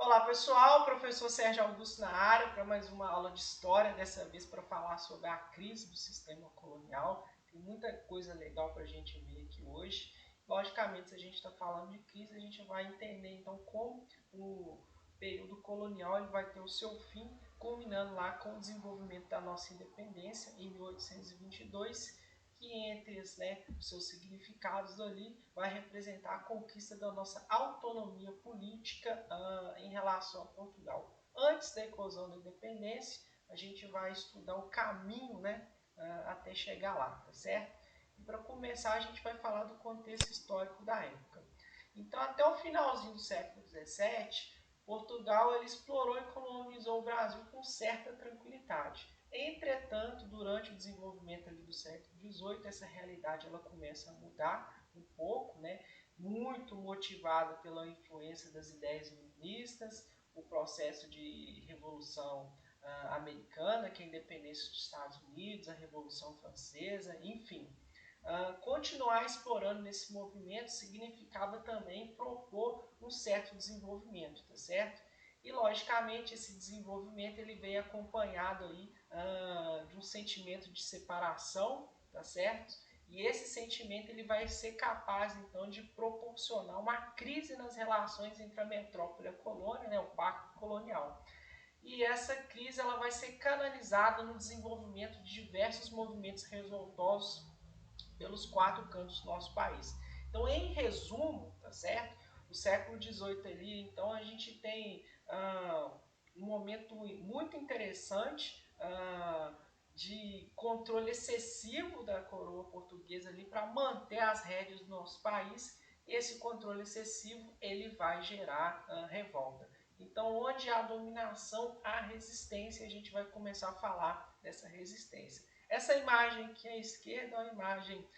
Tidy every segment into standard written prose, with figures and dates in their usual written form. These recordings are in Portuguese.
Olá pessoal, professor Sérgio Augusto na área para mais uma aula de história, dessa vez para falar sobre a crise do sistema colonial. Tem muita coisa legal para a gente ver aqui hoje. Logicamente, se a gente está falando de crise, a gente vai entender então como o período colonial ele vai ter o seu fim, culminando lá com o desenvolvimento da nossa independência em 1822, que entre os seus significados ali vai representar a conquista da nossa autonomia política em relação a Portugal. Antes da eclosão da independência, a gente vai estudar o caminho até chegar lá, tá certo? E para começar, a gente vai falar do contexto histórico da época. Então, até o finalzinho do século XVII, Portugal ele explorou e colonizou o Brasil com certa tranquilidade. Entretanto, durante o desenvolvimento ali do século XVIII, essa realidade ela começa a mudar um pouco, muito motivada pela influência das ideias iluministas, o processo de revolução americana, que é a independência dos Estados Unidos, a Revolução Francesa, enfim. Continuar explorando nesse movimento significava também propor um certo desenvolvimento, tá certo? E logicamente esse desenvolvimento ele veio acompanhado aí de um sentimento de separação, tá certo? E esse sentimento ele vai ser capaz então de proporcionar uma crise nas relações entre a metrópole e a colônia, o pacto colonial. E essa crise ela vai ser canalizada no desenvolvimento de diversos movimentos revoltosos pelos quatro cantos do nosso país. Então, em resumo, tá certo? O século XVIII ali, então a gente tem um momento muito interessante de controle excessivo da coroa portuguesa ali para manter as rédeas do nosso país. Esse controle excessivo ele vai gerar revolta. Então, onde há dominação, há resistência, a gente vai começar a falar dessa resistência. Essa imagem aqui à esquerda é uma imagem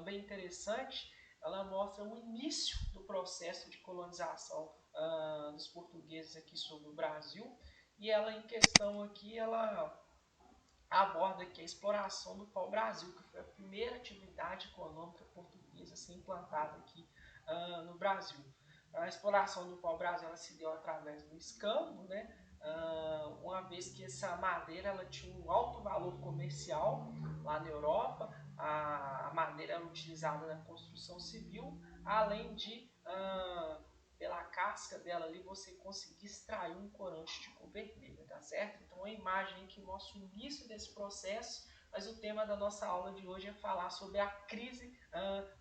bem interessante. Ela mostra o início do processo de colonização dos portugueses aqui sobre o Brasil. E ela em questão aqui, ela aborda aqui a exploração do pau-brasil, que foi a primeira atividade econômica portuguesa a ser implantada aqui no Brasil. A exploração do pau-brasil ela se deu através do escambo, uma vez que essa madeira ela tinha um alto valor comercial lá na Europa. A madeira era utilizada na construção civil, além de pela casca dela ali você conseguir extrair um corante de cor vermelha, tá certo? Então a imagem que mostra o início desse processo, mas o tema da nossa aula de hoje é falar sobre a crise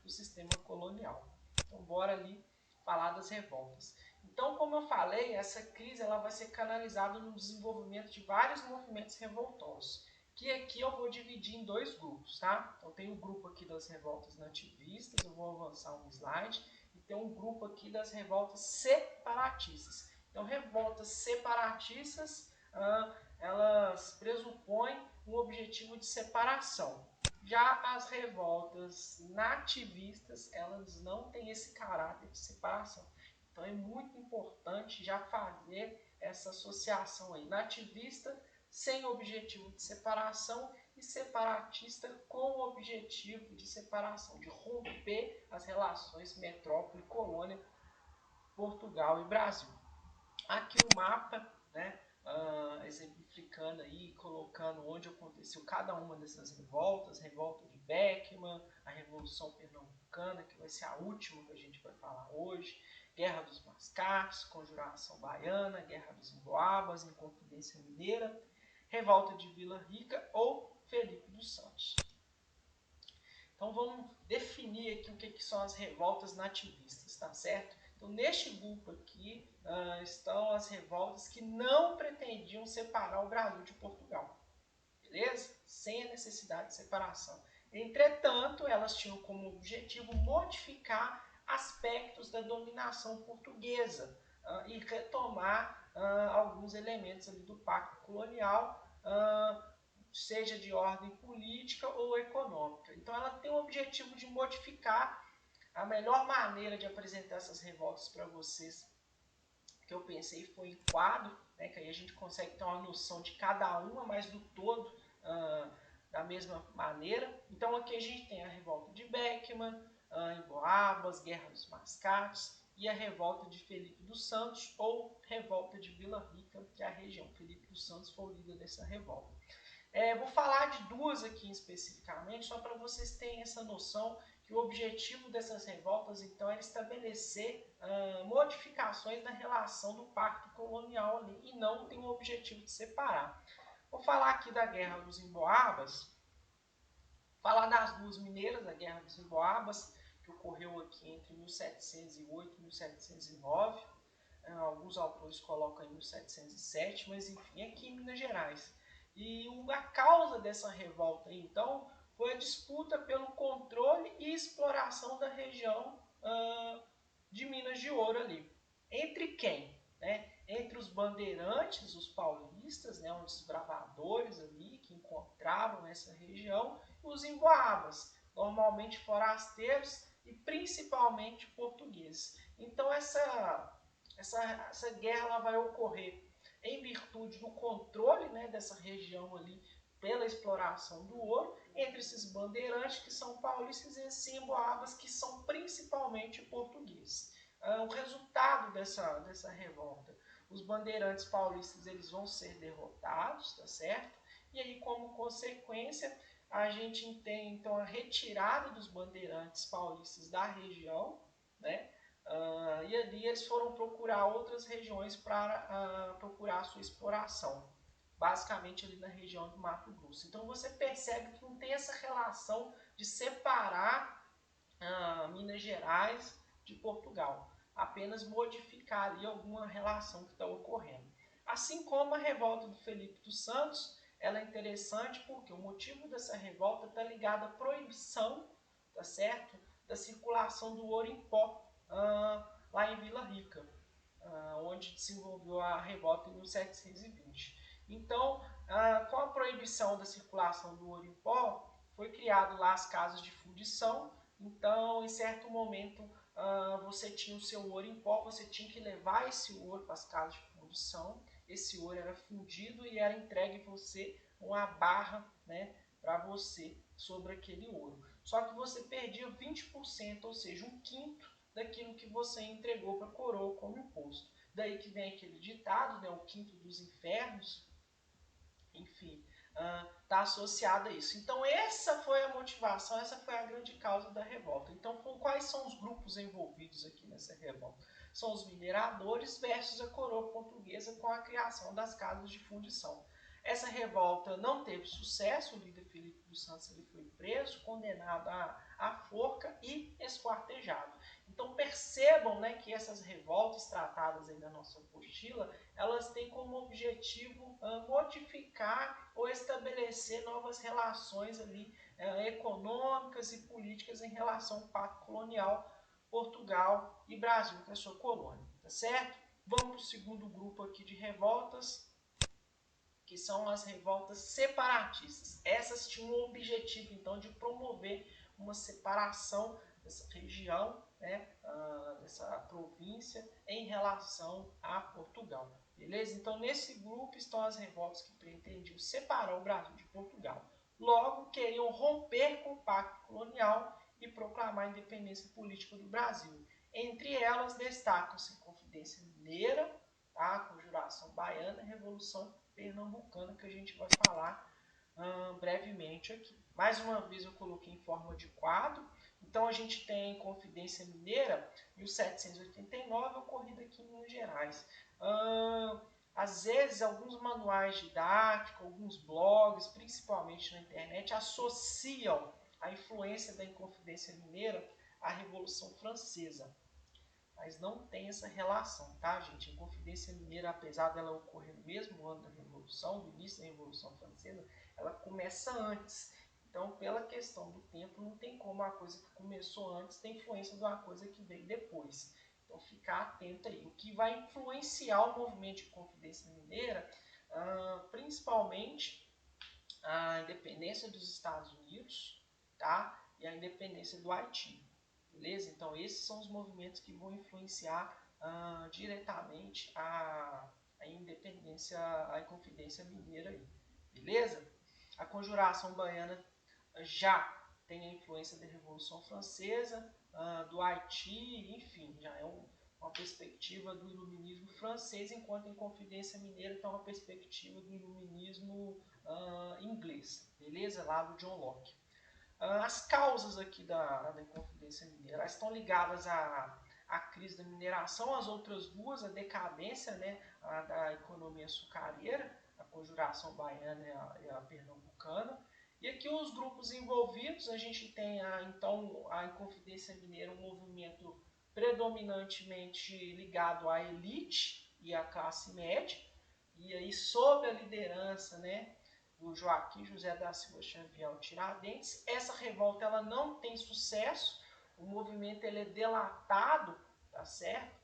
do sistema colonial. Então bora ali falar das revoltas. Então, como eu falei, essa crise ela vai ser canalizada no desenvolvimento de vários movimentos revoltosos, que aqui eu vou dividir em dois grupos, tá? Então tem o grupo aqui das revoltas nativistas, eu vou avançar um slide, e tem um grupo aqui das revoltas separatistas. Então, revoltas separatistas, elas pressupõem um objetivo de separação. Já as revoltas nativistas, elas não têm esse caráter de separação. Então é muito importante já fazer essa associação aí, nativista sem objetivo de separação e separatista com o objetivo de separação, de romper as relações metrópole, colônia, Portugal e Brasil. Aqui o mapa, exemplificando aí, colocando onde aconteceu cada uma dessas revoltas, revolta de Beckman, a Revolução Pernambucana, que vai ser a última que a gente vai falar hoje, Guerra dos Mascates, Conjuração Baiana, Guerra dos Emboabas, Inconfidência Mineira, Revolta de Vila Rica ou Felipe dos Santos. Então vamos definir aqui o que são as revoltas nativistas, tá certo? Então neste grupo aqui estão as revoltas que não pretendiam separar o Brasil de Portugal, beleza? Sem a necessidade de separação. Entretanto, elas tinham como objetivo modificar aspectos da dominação portuguesa e retomar alguns elementos ali do pacto colonial, seja de ordem política ou econômica. Então ela tem o objetivo de modificar. A melhor maneira de apresentar essas revoltas para vocês que eu pensei foi em quadro, que aí a gente consegue ter uma noção de cada uma, mas do todo da mesma maneira. Então aqui a gente tem a revolta de Beckman, Emboabas, Guerra dos Mascates, e a revolta de Felipe dos Santos, ou revolta de Vila Rica, que é a região. Felipe dos Santos foi o líder dessa revolta. Vou falar de duas aqui especificamente, só para vocês terem essa noção que o objetivo dessas revoltas, então, era estabelecer modificações na relação do pacto colonial ali, e não tem o objetivo de separar. Vou falar aqui da Guerra dos Emboabas, falar das duas mineiras, a Guerra dos Emboabas, que ocorreu aqui entre 1708 e 1709. Alguns autores colocam em 1707, mas enfim, aqui em Minas Gerais. E a causa dessa revolta, então, foi a disputa pelo controle e exploração da região de Minas de Ouro ali. Entre quem? Entre os bandeirantes, os paulistas, os desbravadores ali que encontravam essa região, e os emboabas, normalmente forasteiros e principalmente portugueses. Então essa guerra ela vai ocorrer em virtude do controle dessa região ali pela exploração do ouro entre esses bandeirantes que são paulistas e esses emboabas que são principalmente portugueses. O resultado dessa revolta, os bandeirantes paulistas eles vão ser derrotados, tá certo? E aí, como consequência, a gente tem então a retirada dos bandeirantes paulistas da região, e ali eles foram procurar outras regiões para procurar a sua exploração, basicamente ali na região do Mato Grosso. Então você percebe que não tem essa relação de separar Minas Gerais de Portugal, apenas modificar ali alguma relação que está ocorrendo. Assim como a revolta do Felipe dos Santos, ela é interessante porque o motivo dessa revolta está ligado à proibição, tá certo, da circulação do ouro em pó lá em Vila Rica, onde desenvolveu a revolta em 1720. Então, com a proibição da circulação do ouro em pó, foi criado lá as casas de fundição. Então, em certo momento, você tinha o seu ouro em pó, você tinha que levar esse ouro para as casas de fundição. Esse ouro era fundido e era entregue a você uma barra, para você sobre aquele ouro. Só que você perdia 20%, ou seja, um quinto daquilo que você entregou para a coroa como imposto. Daí que vem aquele ditado, o quinto dos infernos, enfim, está associado a isso. Então essa foi a motivação, essa foi a grande causa da revolta. Então quais são os grupos envolvidos aqui nessa revolta? São os mineradores versus a coroa portuguesa com a criação das casas de fundição. Essa revolta não teve sucesso, o líder Felipe dos Santos ele foi preso, condenado à forca e esquartejado. Então percebam que essas revoltas tratadas aí na nossa apostila, elas têm como objetivo modificar ou estabelecer novas relações ali, econômicas e políticas em relação ao pacto colonial Portugal e Brasil, que é a sua colônia, tá certo? Vamos para o segundo grupo aqui de revoltas, que são as revoltas separatistas. Essas tinham o objetivo, então, de promover uma separação dessa região, dessa província, em relação a Portugal. Beleza? Então, nesse grupo estão as revoltas que pretendiam separar o Brasil de Portugal. Logo, queriam romper com o pacto colonial e proclamar a independência política do Brasil. Entre elas, destacam-se a Confidência Mineira, a Conjuração Baiana e a Revolução Pernambucana, que a gente vai falar brevemente aqui. Mais uma vez eu coloquei em forma de quadro. Então a gente tem Confidência Mineira, 1789, ocorrida aqui em Minas Gerais. Às vezes alguns manuais didáticos, alguns blogs, principalmente na internet, associam a influência da Inconfidência Mineira à Revolução Francesa. Mas não tem essa relação, tá, gente? A Inconfidência Mineira, apesar dela ocorrer no mesmo ano da Revolução, do início da Revolução Francesa, ela começa antes. Então, pela questão do tempo, não tem como a coisa que começou antes ter influência de uma coisa que veio depois. Então, ficar atento aí. O que vai influenciar o movimento de Inconfidência Mineira, principalmente a independência dos Estados Unidos, tá? E a independência do Haiti. Beleza? Então, esses são os movimentos que vão influenciar diretamente a independência, a Inconfidência Mineira aí. Beleza? A Conjuração Baiana já tem a influência da Revolução Francesa, do Haiti, enfim, já é uma perspectiva do iluminismo francês, enquanto a Inconfidência Mineira tem uma perspectiva do iluminismo inglês, beleza? Lá do John Locke. As causas aqui da Inconfidência Mineira estão ligadas à crise da mineração, as outras duas, a decadência, né, da economia açucareira, a conjuração baiana e a pernambucana. E aqui os grupos envolvidos, a gente tem então a Inconfidência Mineira, um movimento predominantemente ligado à elite e à classe média, e aí sob a liderança, né, do Joaquim José da Silva Xavier Tiradentes. Essa revolta ela não tem sucesso, o movimento ele é delatado, tá certo?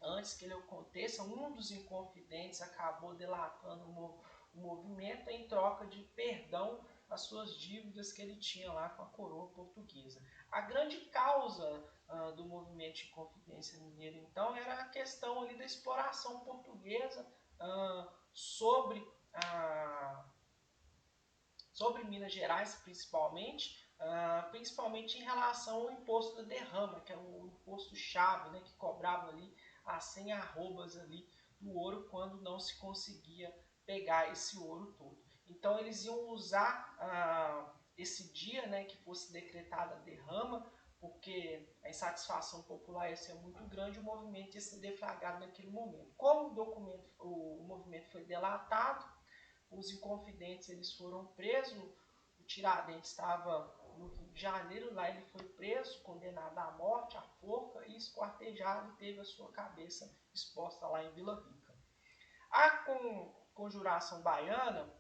Antes que ele aconteça, um dos inconfidentes acabou delatando o movimento em troca de perdão às suas dívidas que ele tinha lá com a coroa portuguesa. A grande causa do movimento de Inconfidência Mineira, então, era a questão ali da exploração portuguesa sobre Minas Gerais, principalmente em relação ao imposto da derrama, que é o imposto-chave, né, que cobrava ali as 100 arrobas ali do ouro quando não se conseguia pegar esse ouro todo. Então eles iam usar esse dia, né, que fosse decretada a derrama, porque a insatisfação popular ia ser muito grande, o movimento ia ser deflagrado naquele momento. Como o movimento foi delatado, os inconfidentes eles foram presos, o Tiradentes estava no Rio de Janeiro, lá ele foi preso, condenado à morte, à forca e esquartejado, e teve a sua cabeça exposta lá em Vila Rica. A conjuração baiana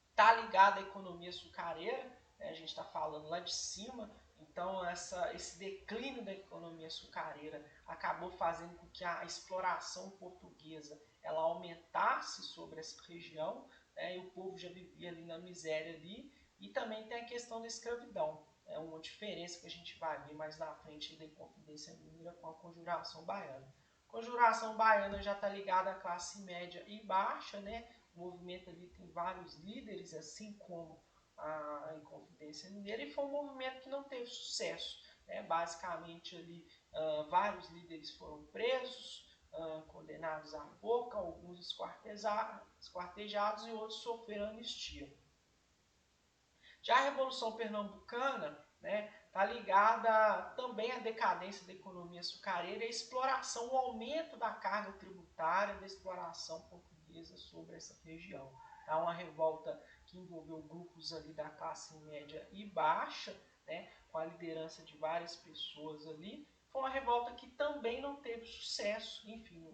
está ligada à economia açucareira, né? A gente está falando lá de cima, então esse declínio da economia açucareira acabou fazendo com que a exploração portuguesa ela aumentasse sobre essa região, né? E o povo já vivia ali na miséria ali, e também tem a questão da escravidão. É uma diferença que a gente vai ver mais na frente da Inconfidência Mineira com a Conjuração Baiana. A Conjuração Baiana já está ligada à classe média e baixa, né? O movimento ali tem vários líderes, assim como a Inconfidência Mineira, e foi um movimento que não teve sucesso, né? Basicamente ali vários líderes foram presos, condenados à forca, alguns esquartejados e outros sofreram anistia. Já a Revolução Pernambucana, né, está ligada também à decadência da economia açucareira e à exploração, o aumento da carga tributária da exploração portuguesa sobre essa região. É uma revolta que envolveu grupos ali da classe média e baixa, né, com a liderança de várias pessoas ali. Foi uma revolta que também não teve sucesso. Enfim,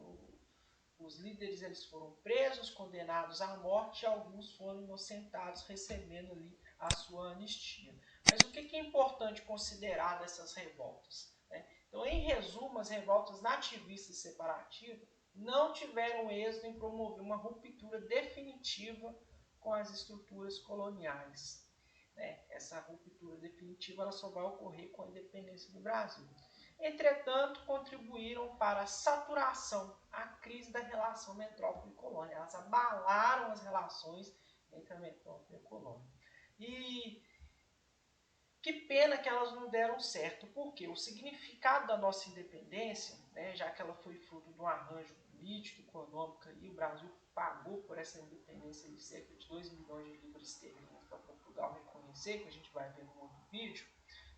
os líderes eles foram presos, condenados à morte, e alguns foram inocentados, recebendo ali a sua anistia. Mas o que é importante considerar dessas revoltas, né? Então, em resumo, as revoltas nativistas e separativas não tiveram êxito em promover uma ruptura definitiva com as estruturas coloniais, né? Essa ruptura definitiva ela só vai ocorrer com a independência do Brasil. Entretanto, contribuíram para a saturação, a crise da relação metrópole-colônia. Elas abalaram as relações entre a metrópole e a colônia. E que pena que elas não deram certo, porque o significado da nossa independência, né, já que ela foi fruto de um arranjo político, econômico, e o Brasil pagou por essa independência de cerca de 2 milhões de libras esterlinas para Portugal reconhecer, que a gente vai ver no outro vídeo,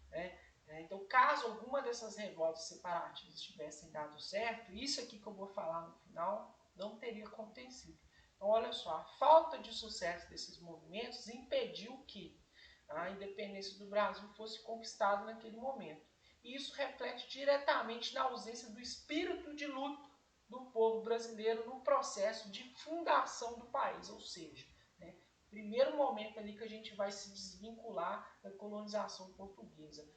né? Então, caso alguma dessas revoltas separatistas tivessem dado certo, isso aqui que eu vou falar no final não teria acontecido. Então, olha só, a falta de sucesso desses movimentos impediu que a independência do Brasil fosse conquistada naquele momento. E isso reflete diretamente na ausência do espírito de luta do povo brasileiro no processo de fundação do país, ou seja, né, primeiro momento ali que a gente vai se desvincular da colonização portuguesa.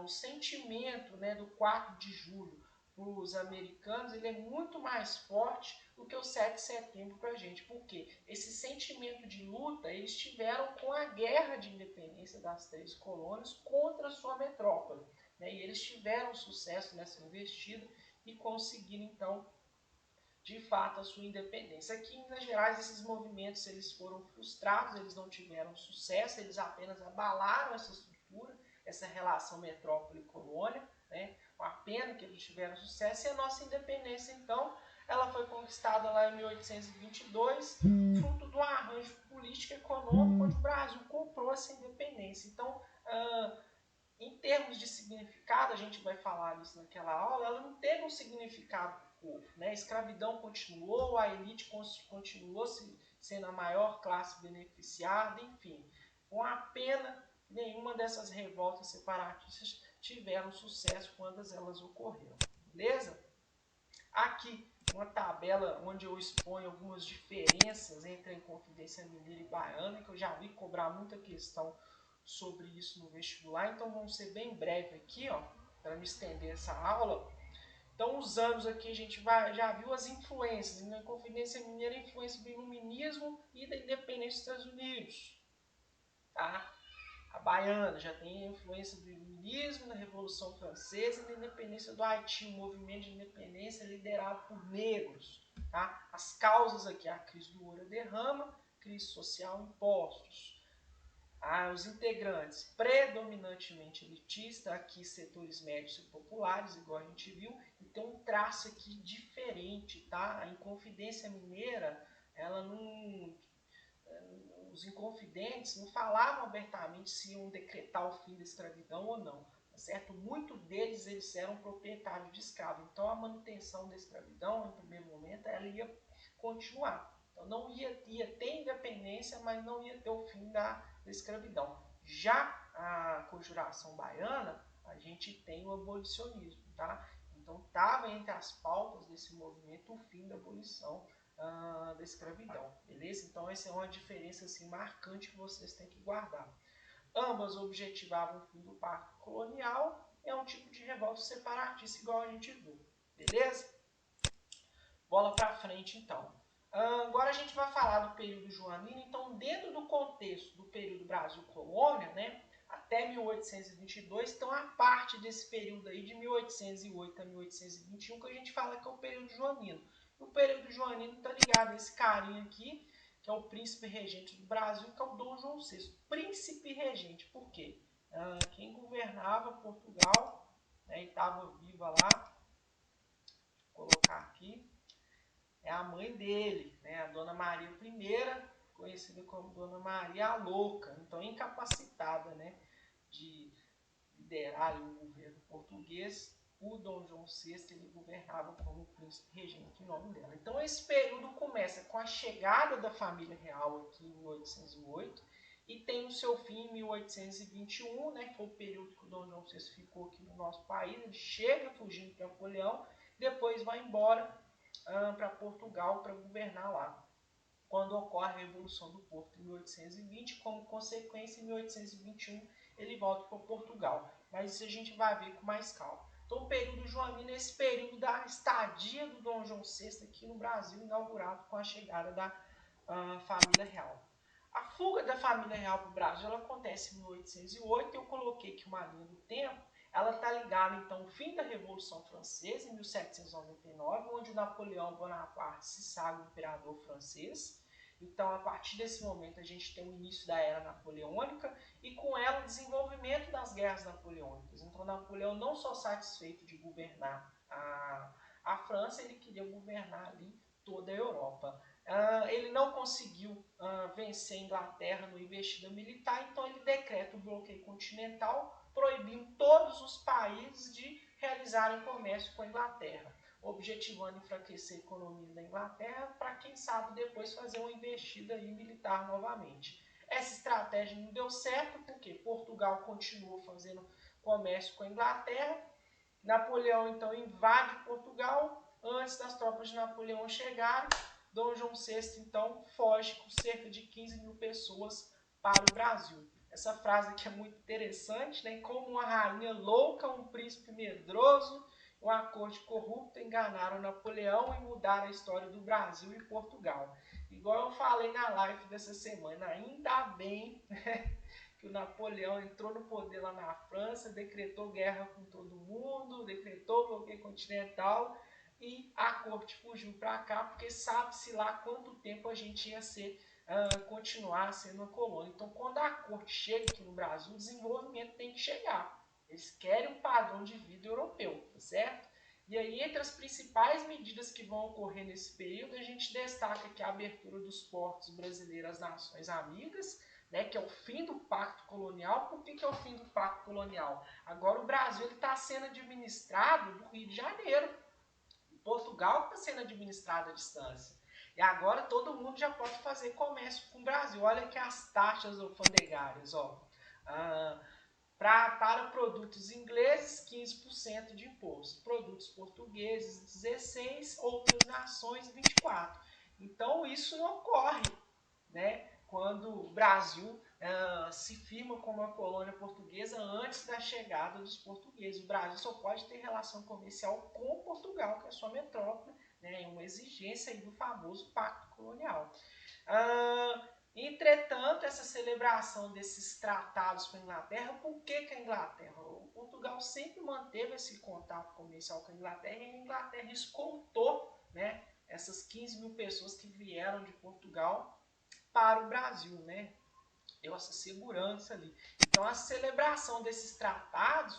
O sentimento, né, do 4 de julho para os americanos ele é muito mais forte do que o 7 de setembro para a gente. Por quê? Esse sentimento de luta eles tiveram com a guerra de independência das 3 colônias contra a sua metrópole, né? E eles tiveram sucesso nessa investida e conseguiram, então, de fato, a sua independência. Aqui em Minas Gerais, esses movimentos eles foram frustrados, eles não tiveram sucesso, eles apenas abalaram essa estrutura, essa relação metrópole-colônia, né? uma pena que eles tiveram sucesso, e a nossa independência, então, ela foi conquistada lá em 1822, fruto do arranjo político e econômico, onde o Brasil comprou essa independência. Então, em termos de significado, a gente vai falar isso naquela aula, ela não teve um significado para o povo, né? A escravidão continuou, a elite continuou sendo a maior classe beneficiada, enfim. Com a pena, nenhuma dessas revoltas separatistas tiveram sucesso quando elas ocorreram, beleza? Aqui uma tabela onde eu exponho algumas diferenças entre a Inconfidência Mineira e Baiana, que eu já vi cobrar muita questão sobre isso no vestibular, então vamos ser bem breve aqui, ó, para não estender essa aula. Então, os anos aqui a gente já viu as influências. Na Inconfidência Mineira, a influência do Iluminismo e da independência dos Estados Unidos. Tá? A Baiana já tem a influência do Iluminismo, da Revolução Francesa e da independência do Haiti, um movimento de independência liderado por negros. Tá? As causas aqui, a crise do ouro derrama, crise social, impostos. Os integrantes predominantemente elitistas, aqui setores médios e populares, igual a gente viu, e tem um traço aqui diferente, tá? A Inconfidência Mineira, ela não... Os inconfidentes não falavam abertamente se iam decretar o fim da escravidão ou não, tá certo? Muitos deles eles eram proprietários de escravos, então a manutenção da escravidão, no primeiro momento, ela ia continuar. Então não ia ter independência, mas não ia ter o fim da escravidão. Já a Conjuração Baiana, a gente tem o abolicionismo, tá? Então estava entre as pautas desse movimento o fim da abolição da escravidão, beleza? Então essa é uma diferença assim, marcante que vocês têm que guardar. Ambas objetivavam o fim do pacto colonial, é um tipo de revolta separatista igual a gente viu, beleza? Bola para frente então. Agora a gente vai falar do período joanino, então dentro do contexto do período Brasil Colônia, né, até 1822, então a parte desse período aí de 1808 a 1821 que a gente fala que é o período joanino. O período joanino está ligado a esse carinha aqui, que é o príncipe regente do Brasil, que é o Dom João VI. Príncipe regente, por quê? Quem governava Portugal, né, e estava viva lá, vou colocar aqui, é a mãe dele, né, a Dona Maria I, conhecida como Dona Maria a Louca, então incapacitada, né, de liderar o governo português. O Dom João VI ele governava como príncipe regente em nome dela. Então esse período começa com a chegada da família real aqui em 1808 e tem o seu fim em 1821, né, que foi o período que o Dom João VI ficou aqui no nosso país. Ele chega fugindo para Napoleão, depois vai embora para Portugal para governar lá, quando ocorre a Revolução do Porto em 1820, como consequência em 1821 ele volta para Portugal, mas isso a gente vai ver com mais calma. Então o período joanino é esse período da estadia do Dom João VI aqui no Brasil, inaugurado com a chegada da família real. A fuga da família real para o Brasil ela acontece em 1808, eu coloquei aqui uma linha do tempo. Ela está ligada, então, ao fim da Revolução Francesa, em 1799, onde Napoleão Bonaparte se sagra imperador francês. Então, a partir desse momento, a gente tem o início da Era Napoleônica e, com ela, o desenvolvimento das guerras napoleônicas. Então, Napoleão, não só satisfeito de governar a França, ele queria governar ali toda a Europa. Ele não conseguiu vencer a Inglaterra no investida militar, então ele decreta o bloqueio continental, proibindo todos os países de realizarem comércio com a Inglaterra, objetivando enfraquecer a economia da Inglaterra para, quem sabe, depois fazer uma investida militar novamente. Essa estratégia não deu certo porque Portugal continuou fazendo comércio com a Inglaterra. Napoleão, então, invade Portugal. Antes das tropas de Napoleão chegarem, Dom João VI, então, foge com cerca de 15 mil pessoas para o Brasil. Essa frase aqui é muito interessante, né? Como uma rainha louca, um príncipe medroso, uma corte corrupta enganaram Napoleão e mudaram a história do Brasil e Portugal. Igual eu falei na live dessa semana, ainda bem, né, que o Napoleão entrou no poder lá na França, decretou guerra com todo mundo, decretou bloqueio continental e a corte fugiu para cá, porque sabe-se lá quanto tempo a gente ia ser continuar sendo uma colônia. Então, quando a corte chega aqui no Brasil, o desenvolvimento tem que chegar, Eles querem um padrão de vida europeu, tá certo? E aí, entre as principais medidas que vão ocorrer nesse período, a gente destaca aqui a abertura dos portos brasileiros às nações amigas, né, que é o fim do pacto colonial. Por que é o fim do pacto colonial? Agora o Brasil está sendo administrado do Rio de Janeiro. Portugal está sendo administrado à distância. E agora todo mundo já pode fazer comércio com o Brasil. Olha aqui as taxas alfandegárias. Ó. Para produtos ingleses, 15% de imposto. Produtos portugueses, 16%. Outras nações, 24%. Então isso não ocorre, né, quando o Brasil se firma como uma colônia portuguesa antes da chegada dos portugueses. O Brasil só pode ter relação comercial com Portugal, que é a sua metrópole, né, uma exigência aí do famoso pacto colonial. Entretanto, essa celebração desses tratados com a Inglaterra, por que a Inglaterra? O Portugal sempre manteve esse contato comercial com a Inglaterra e a Inglaterra escoltou, né, essas 15 mil pessoas que vieram de Portugal para o Brasil, né? Deu essa segurança ali. Então, a celebração desses tratados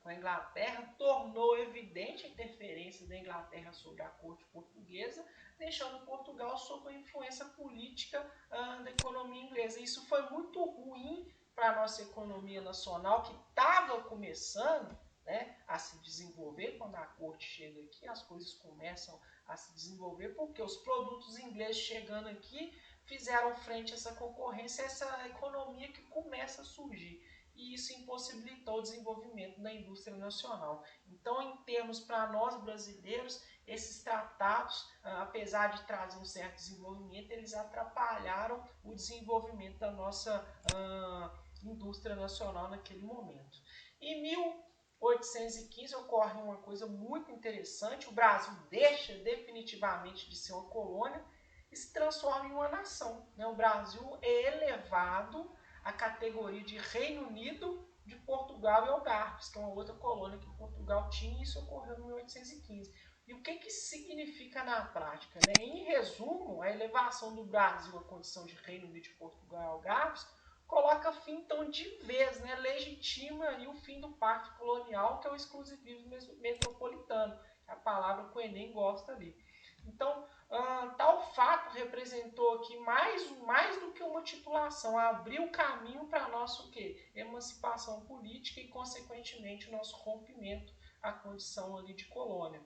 com a Inglaterra tornou evidente a interferência da Inglaterra sobre a corte portuguesa, deixando Portugal sob a influência política da economia inglesa. Isso foi muito ruim para a nossa economia nacional, que estava começando, né, a se desenvolver. Quando a corte chega aqui, as coisas começam a se desenvolver, porque os produtos ingleses chegando aqui fizeram frente a essa concorrência, essa economia que começa a surgir. E isso impossibilitou o desenvolvimento da indústria nacional. Então, em termos para nós brasileiros, esses tratados, apesar de trazer um certo desenvolvimento, eles atrapalharam o desenvolvimento da nossa indústria nacional naquele momento. Em 1815 ocorre uma coisa muito interessante: o Brasil deixa definitivamente de ser uma colônia e se transforma em uma nação. O Brasil é elevado à categoria de Reino Unido de Portugal e Algarves, que é uma outra colônia que Portugal tinha, e isso ocorreu em 1815. E o que isso significa na prática? Em resumo, a elevação do Brasil à condição de Reino Unido de Portugal e Algarves coloca fim, então, de vez, legitima aí o fim do pacto colonial, que é o exclusivismo metropolitano, que é a palavra que o Enem gosta ali. Então, tal fato representou aqui mais do que uma titulação, abriu caminho para a nossa emancipação política e, consequentemente, o nosso rompimento à condição ali de colônia.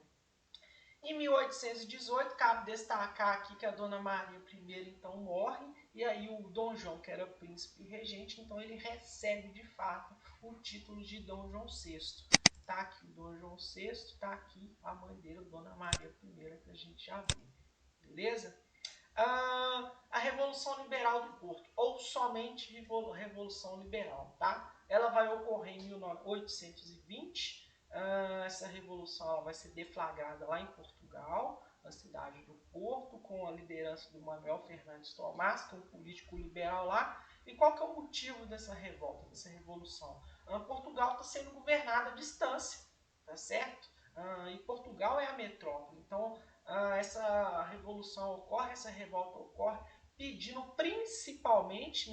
Em 1818, cabe destacar aqui que a Dona Maria I então morre, e aí o Dom João, que era príncipe e regente, então ele recebe de fato o título de Dom João VI. Está aqui o Dom João VI, está aqui a mãe dele, Dona Maria I, que a gente já viu. Beleza? A Revolução Liberal do Porto, ou somente Revolução Liberal, tá? Ela vai ocorrer em 1820. Essa revolução ela vai ser deflagrada lá em Portugal, na cidade do Porto, com a liderança do Manuel Fernandes Tomás, que é um político liberal lá. E qual que é o motivo dessa revolta, dessa revolução? Portugal está sendo governada à distância, tá certo? E Portugal é a metrópole. Então, essa revolução ocorre, essa revolta ocorre, pedindo principalmente,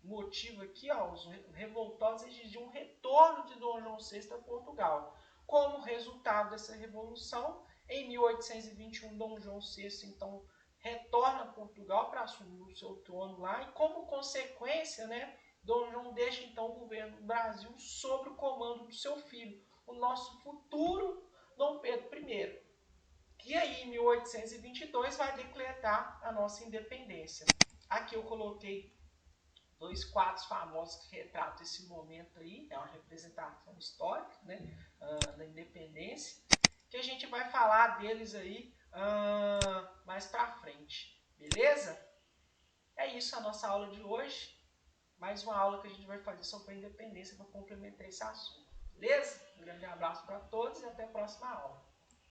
motivo aqui, os revoltosos exigiam um retorno de Dom João VI a Portugal. Como resultado dessa revolução, em 1821, Dom João VI, então, retorna a Portugal para assumir o seu trono lá, e como consequência, Dom João deixa então o governo do Brasil sob o comando do seu filho, o nosso futuro Dom Pedro I. Que aí, em 1822, vai decretar a nossa independência. Aqui eu coloquei dois quadros famosos que retratam esse momento aí, é uma representação histórica, da independência, que a gente vai falar deles aí mais pra frente, beleza? É isso a nossa aula de hoje, mais uma aula que a gente vai fazer sobre a independência para complementar esse assunto, beleza? Um grande abraço para todos e até a próxima aula.